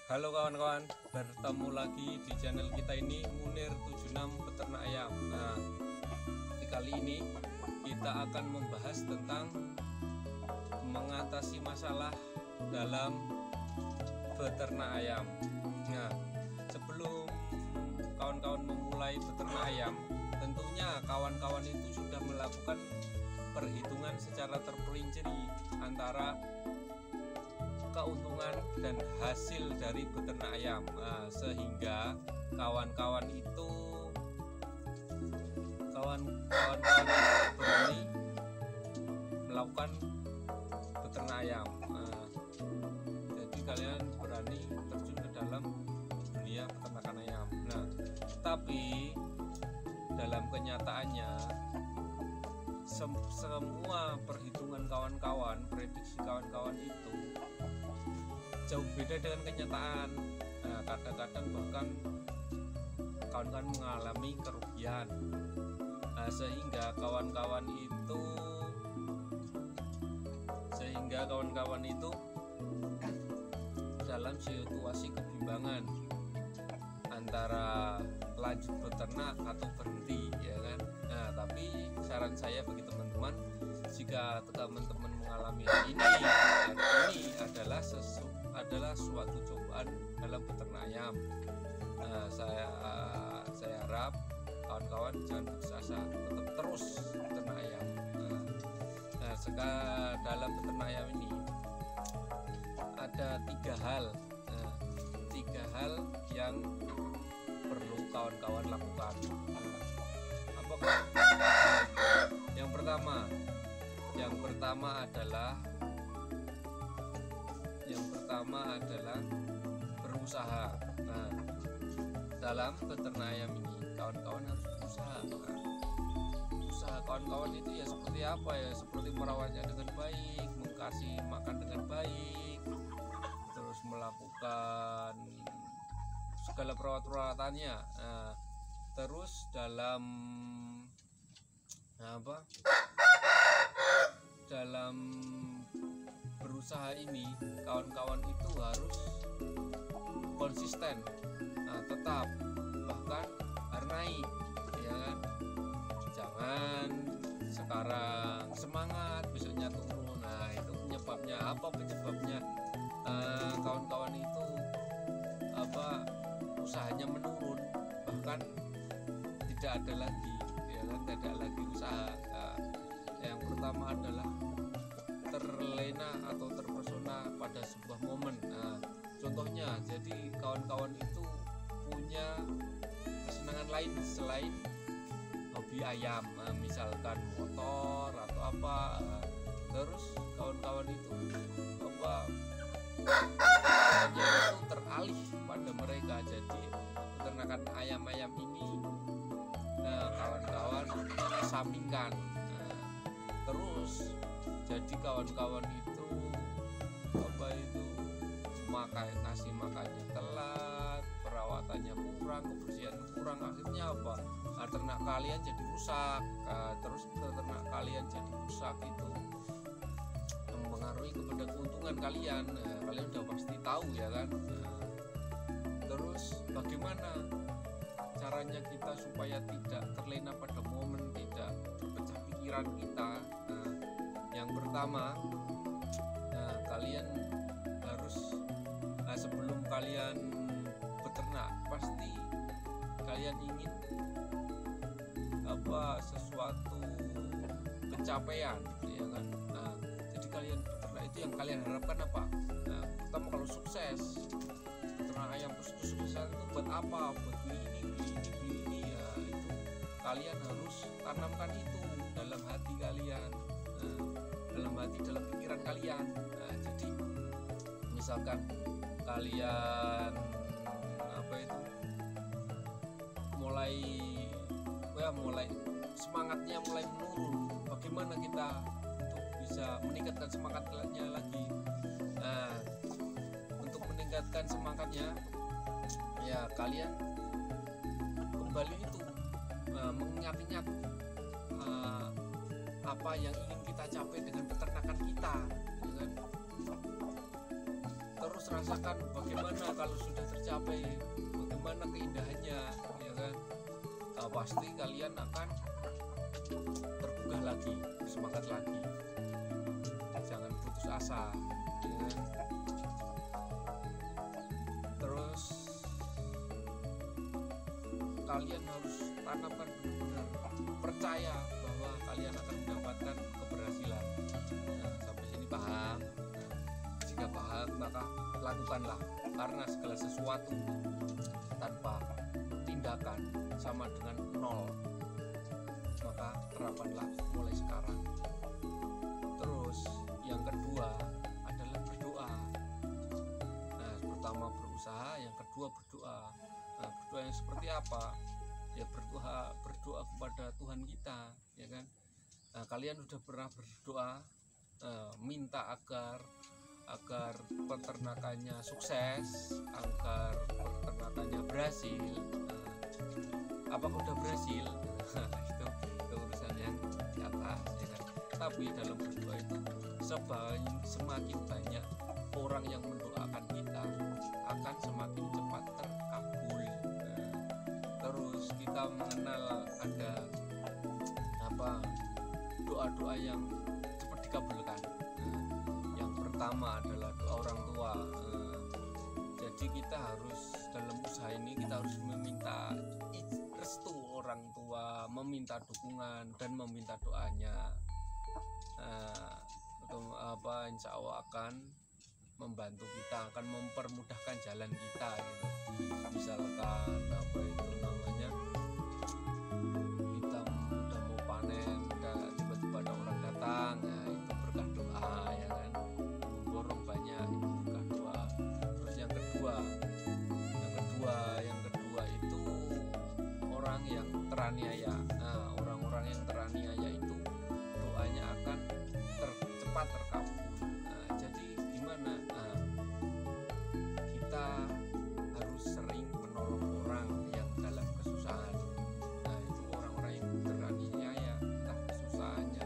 Halo kawan-kawan, bertemu lagi di channel kita ini Munir 76 Peternak Ayam. Nah, kali ini kita akan membahas tentang mengatasi masalah dalam beternak ayam. Nah, sebelum kawan-kawan memulai beternak ayam, tentunya kawan-kawan itu sudah melakukan perhitungan secara terperinci antara keuntungan dan hasil dari beternak ayam, sehingga kawan-kawan itu berani melakukan beternak ayam. Jadi kalian berani terjun ke dalam dunia peternakan ayam. Nah, tapi dalam kenyataannya semua perhitungan kawan-kawan, prediksi kawan-kawan itu jauh beda dengan kenyataan. Nah, kadang-kadang bahkan kawan-kawan mengalami kerugian. Nah, sehingga kawan-kawan itu dalam situasi kebimbangan antara lanjut beternak atau berhenti, ya kan. Nah, tapi saran saya bagi teman-teman, jika teman-teman mengalami hal ini, dan ini adalah suatu cobaan dalam beternak ayam. Nah, saya harap kawan-kawan jangan putus asa, tetap terus beternak ayam. Nah, dalam beternak ayam ini ada tiga hal yang perlu kawan-kawan lakukan. Apakah? Yang pertama adalah berusaha. Nah, dalam beternak ayam ini kawan-kawan harus berusaha. Usaha kawan-kawan itu ya seperti apa ya? Seperti merawatnya dengan baik, mengkasih makan dengan baik, terus melakukan segala perawat-perawatannya. Nah, terus dalam berusaha ini kawan-kawan itu harus konsisten, tetap, bahkan harnai, ya kan. Jangan sekarang semangat besoknya turun. Nah, itu penyebabnya apa? Kawan-kawan itu usahanya menurun, bahkan tidak ada lagi, ya kan, tidak ada lagi usaha. Yang pertama adalah terlena atau terpesona pada sebuah momen. Contohnya, jadi kawan-kawan itu punya kesenangan lain selain hobi ayam, misalkan motor atau apa. Terus kawan-kawan itu hanya itu teralih pada mereka. Jadi peternakan ayam-ayam ini kawan-kawan sampingkan. Terus jadi kawan-kawan itu kasih makannya telat, perawatannya kurang, kebersihan kurang, akhirnya ternak kalian jadi rusak. Terus ternak kalian jadi rusak itu mempengaruhi kepada keuntungan kalian. Kalian udah pasti tahu, ya kan. Terus bagaimana caranya kita supaya tidak terlena pada momen, tidak berpecah pikiran kita? Yang pertama, kalian harus, sebelum kalian beternak, pasti kalian ingin sesuatu pencapaian, ya kan. Jadi kalian beternak itu yang kalian harapkan apa? Pertama, kalau sukses beternak ayam sukses itu buat apa? Buat beli ini, ya. Itu kalian harus tanamkan itu dalam hati kalian, dalam pikiran kalian. Jadi misalkan kalian mulai semangatnya mulai menurun, bagaimana kita untuk bisa meningkatkan semangatnya lagi? Untuk meningkatkan semangatnya, ya kalian kembali itu mengingat-ingat apa yang ingin kita capai dengan peternakan kita, ya kan? Terus terus rasakan bagaimana kalau sudah tercapai, bagaimana keindahannya, ya kan. Pasti kalian akan tergugah lagi, bersemangat lagi, jangan putus asa, ya kan? Terus kalian harus tanamkan benar-benar percaya bahwa kalian akan mendapatkan keberhasilan. Nah, sampai sini paham? Nah, jika paham maka lakukanlah, karena segala sesuatu tanpa tindakan sama dengan nol. Maka terapkanlah mulai sekarang. Terus yang kedua adalah berdoa. Nah, pertama berusaha, yang kedua berdoa. Nah, berdoa yang seperti apa? Ya berdoa kepada Tuhan kita, ya kan. Nah, kalian sudah pernah berdoa minta agar peternakannya sukses, agar peternakannya berhasil. Apakah udah berhasil? itu urusan yang di atas, ya kan. Tapi dalam berdoa itu semakin banyak orang yang mendoakan kita, akan semakin cepat terkabul. Terus kita mengenal ada doa-doa yang cepat dikabulkan. Yang pertama adalah doa orang tua. Jadi kita harus dalam usaha ini kita harus meminta restu orang tua, meminta dukungan dan meminta doanya. Insya Allah akan membantu kita, akan mempermudahkan jalan kita gitu. Misalkan kita udah mau panen, tiba-tiba ada orang datang, ya itu berkah doa, ya kan. Borong banyak, itu berkah doa. Terus yang kedua itu orang yang teraniaya. Nah, orang-orang yang teraniaya itu doanya akan cepat terkabul. Jadi gimana? Kita harus sering menolong orang yang dalam kesusahan. Itu orang-orang yang teraniaya, entah kesusahannya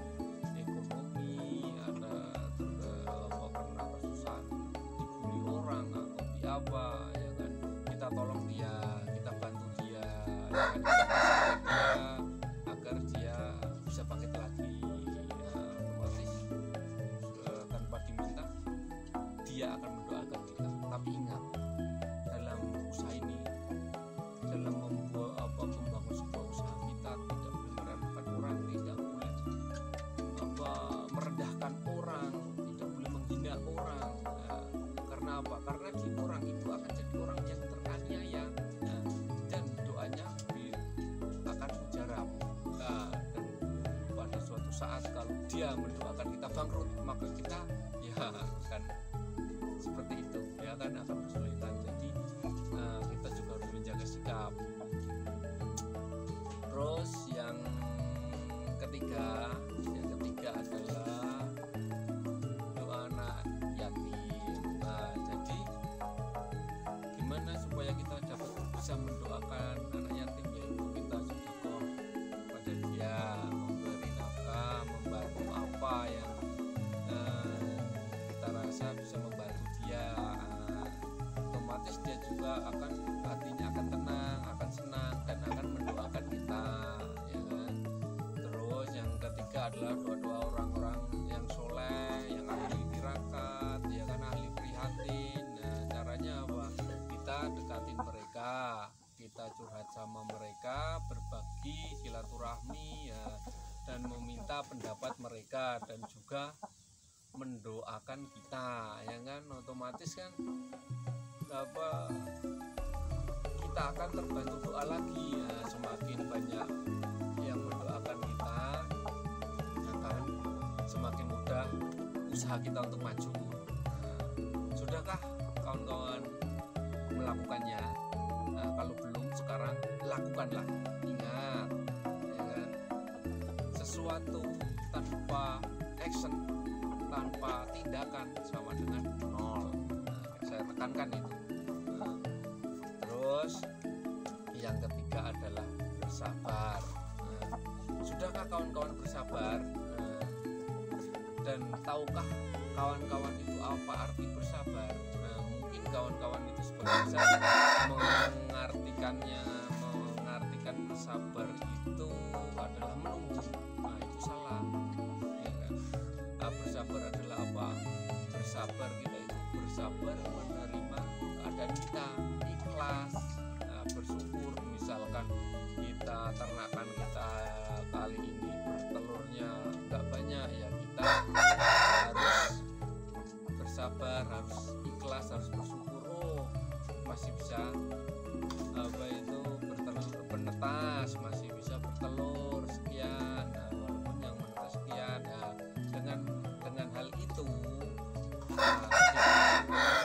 ekonomi, ada karena kesusahan dibully orang atau apa, ya kan. Kita tolong dia, kita bantu dia, ya kan? Kita kasih dia agar dia bisa bangkit lagi. Tanpa diminta dia akan mendoakan kita. Tapi ingat, dalam usaha ini, dalam membangun sebuah usaha, kita tidak boleh meremehkan orang, tidak boleh merendahkan orang, tidak boleh menghina orang. Karena apa? Karena di orang itu akan jadi orang yang teraniaya, dan doanya akan mujarab. Dan pada suatu saat kalau dia mendoakan kita bangkrut, maka kita ya akan seperti itu, ya kan, akan kesulitan. Jadi kita juga harus menjaga sikap. Terus yang ketiga adalah doa anak yatim. Jadi gimana supaya kita dapat bisa mendoakan anak yatim, yaitu kita sedekah pada dia, memberi nafkah, membantu apa yang kita rasa bisa membantu dia. Otomatis dia juga hatinya akan tenang, akan senang, dan akan mendoakan kita, ya kan. Terus yang ketiga adalah doa-doa orang-orang yang soleh, yang ahli tirakat, ya kan, ahli prihatin. Caranya apa? Kita dekatin mereka, kita curhat sama mereka, berbagi silaturahmi, ya, dan meminta pendapat mereka, dan juga mendoakan kita, ya kan. Otomatis kan kita akan terbantu doa lagi, ya. Semakin banyak yang mendoakan kita, akan semakin mudah usaha kita untuk maju. Sudahkah kawan-kawan melakukannya? Kalau belum, sekarang lakukanlah. Ingat, ya kan, sesuatu tanpa action, tanpa tindakan sama dengan nol. Saya tekankan itu. Terus yang ketiga adalah bersabar. Sudahkah kawan-kawan bersabar? Dan tahukah kawan-kawan itu apa arti bersabar? Mungkin kawan-kawan itu sebagian besar mengartikan bersabar itu adalah menunggu. Nah itu salah, ya kan? Nah, bersabar adalah apa? Bersabar kita itu bersabar menerima keadaan kita, ikhlas, nah, bersyukur. Misalkan kita ternakan kita kali ini bertelurnya nggak banyak, ya kita harus bersabar, harus ikhlas, harus bersyukur. Oh masih bisa apa itu bernetas, masih bisa bertelur sekian, nah, walaupun yang menetas sekian. Nah, dengan hal itu kita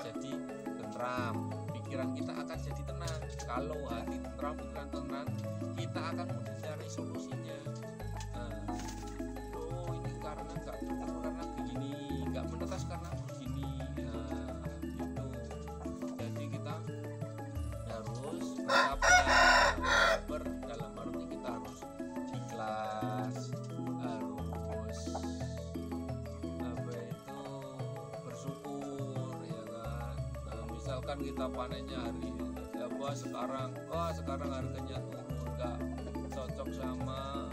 jadi tentram, pikiran kita akan jadi tenang. Kalau hati tentram, pikiran tenang, kita akan mudah cari solusinya. Oh ini karena nggak bertelur karena begini, nggak menetas karena begini. Gitu. Jadi kita harus bersabar dalam arti kita harus ikhlas, harus apa itu bersyukur, ya kan. Nah, misalkan kita panennya hari apa sekarang harganya turun, nggak cocok sama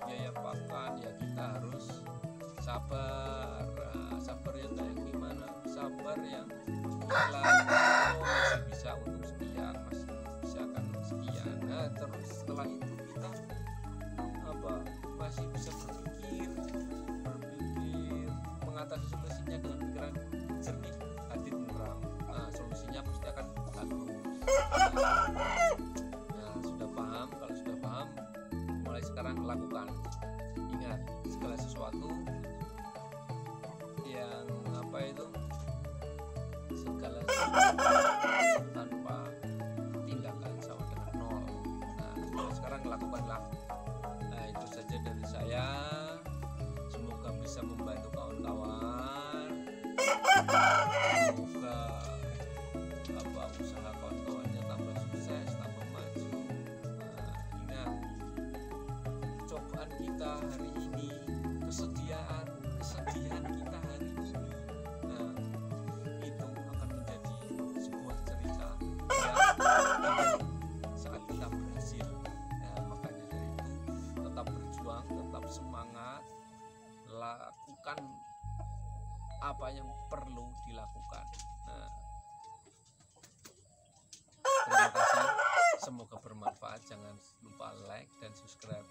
biaya pakan, ya kita harus sabar. Sabar yang kayak gimana? Sabar yang ikhlas. Oh masih bisa untung sekian, masih bisa kan sekian. Nah terus setelah itu kita masih bisa berpikir mengatasi solusinya dengan pikiran jernih, hati tenang. Nah solusinya pasti akan bagus. Nah sudah paham? Kalau sudah paham, mulai sekarang lakukan. Ingat, segala sesuatu yang segala sesuatu tanpa tindakan sama dengan nol. Nah mulai sekarang lakukanlah. Nah itu saja dari saya, semoga bisa membantu kawan-kawan, semoga usaha kawan-kawannya tambah sukses, tambah maju. Nah, ingat, cobaan kita hari ini, kesedihan kita hari ini, nah itu akan menjadi sebuah cerita yang saat kita berhasil. Nah, makanya dari itu tetap berjuang, tetap semangat, lakukan apa yang perlu dilakukan. Nah, terima kasih, semoga bermanfaat. Jangan lupa like dan subscribe.